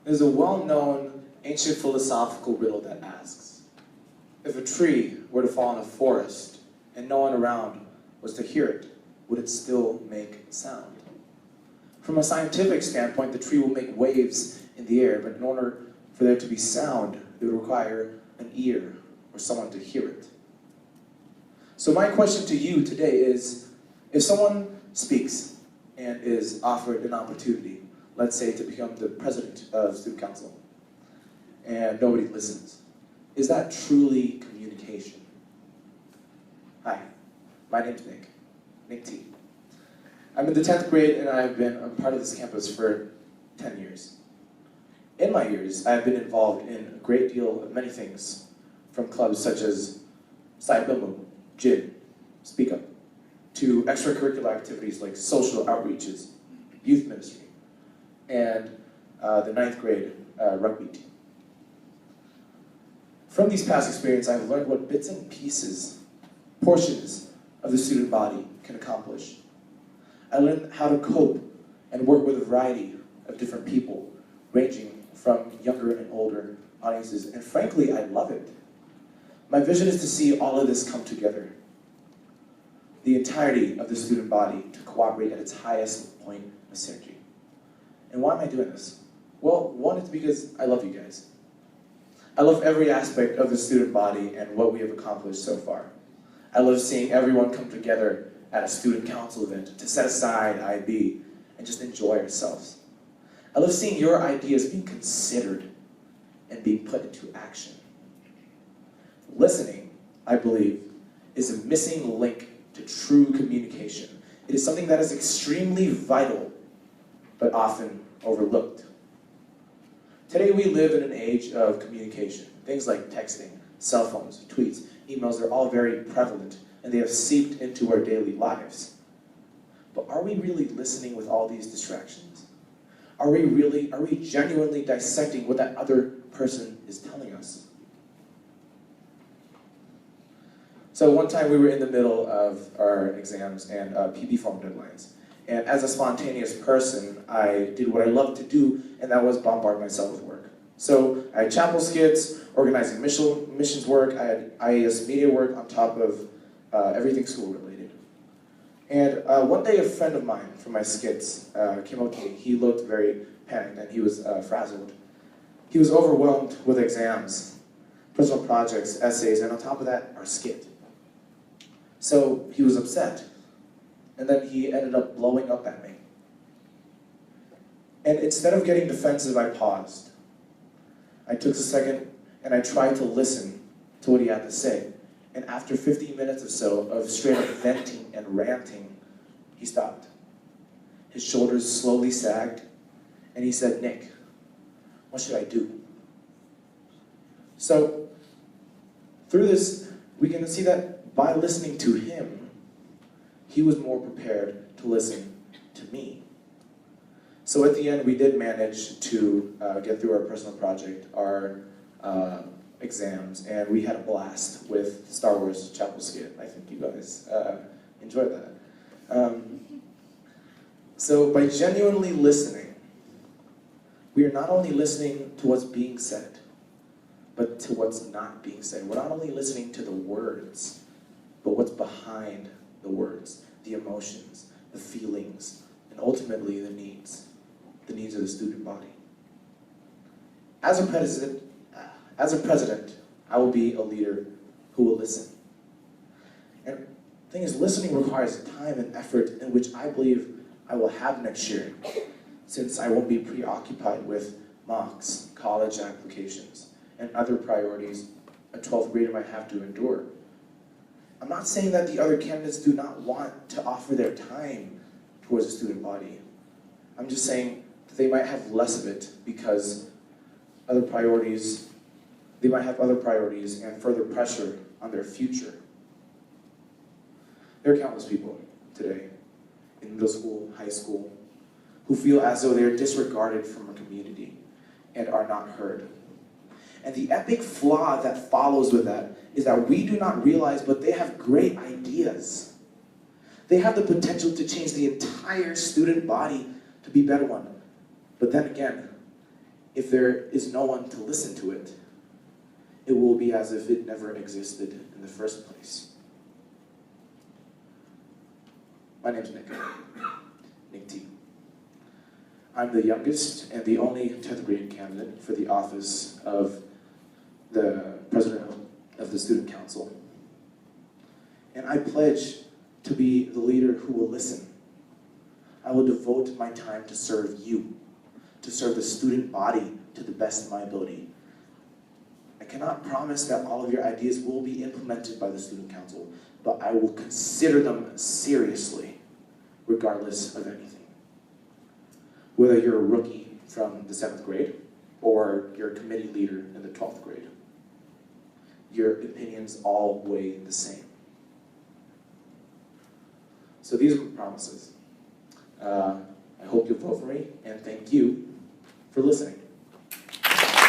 There's a well-known ancient philosophical riddle that asks, if a tree were to fall in a forest and no one around was to hear it, would it still make sound? From a scientific standpoint, the tree will make waves in the air, but in order for there to be sound, it would require an ear or someone to hear it. So my question to you today is, if someone speaks and is offered an opportunity, let's say to become the president of student council, and nobody listens, is that truly communication? Hi, my name's Nick T. I'm in the 10th grade and I've been a part of this campus for 10 years. In my years, I've been involved in a great deal of many things, from clubs such as Psi Bimbo, JID, Speak Up, to extracurricular activities like social outreaches, youth ministry, and the 9th grade rugby team. From these past experiences, I've learned what bits and pieces, portions of the student body can accomplish. I learned how to cope and work with a variety of different people, ranging from younger and older audiences, and frankly, I love it. My vision is to see all of this come together, the entirety of the student body to cooperate at its highest point of synergy. And why am I doing this? Well, one, it's because I love you guys. I love every aspect of the student body and what we have accomplished so far. I love seeing everyone come together at a student council event to set aside IB and just enjoy ourselves. I love seeing your ideas being considered and being put into action. Listening, I believe, is a missing link to true communication. It is something that is extremely vital, but often overlooked. Today we live in an age of communication. Things like texting, cell phones, tweets, emails are all very prevalent, and they have seeped into our daily lives. But are we really listening with all these distractions? Are we genuinely dissecting what that other person is telling us? So one time we were in the middle of our exams and PB form deadlines. And as a spontaneous person, I did what I love to do, and that was bombard myself with work. So I had chapel skits, organizing missions work, I had IAS media work on top of everything school related. And one day a friend of mine from my skits came up to me. He looked very panicked and he was frazzled. He was overwhelmed with exams, personal projects, essays, and on top of that, our skit. So he was upset. And then he ended up blowing up at me. And instead of getting defensive, I paused. I took a second and I tried to listen to what he had to say. And after 15 minutes or so of straight up venting and ranting, he stopped. His shoulders slowly sagged, and he said, "Nick, what should I do?" So, through this, we can see that by listening to him, he was more prepared to listen to me. So at the end, we did manage to get through our personal project, our exams, and we had a blast with Star Wars Chapel Skit. I think you guys enjoyed that. So by genuinely listening, we are not only listening to what's being said, but to what's not being said. We're not only listening to the words, but what's behind the words, the emotions, the feelings, and ultimately the needs of the student body. As a president, I will be a leader who will listen. And the thing is, listening requires time and effort in which I believe I will have next year, since I won't be preoccupied with mocks, college applications, and other priorities a 12th grader might have to endure. I'm not saying that the other candidates do not want to offer their time towards the student body. I'm just saying that they might have less of it because they might have other priorities and further pressure on their future. There are countless people today, in middle school, high school, who feel as though they're disregarded from a community and are not heard. And the epic flaw that follows with that is that we do not realize, but they have great ideas. They have the potential to change the entire student body to be a better one. But then again, if there is no one to listen to it, it will be as if it never existed in the first place. My name's Nick T. I'm the youngest and the only 10th grade candidate for the office of the president of the student council. And I pledge to be the leader who will listen. I will devote my time to serve you, to serve the student body to the best of my ability. I cannot promise that all of your ideas will be implemented by the student council, but I will consider them seriously, regardless of anything. Whether you're a rookie from the 7th grade, or you're a committee leader in the 12th grade, your opinions all weigh the same. So these are my promises. I hope you'll vote for me, and thank you for listening.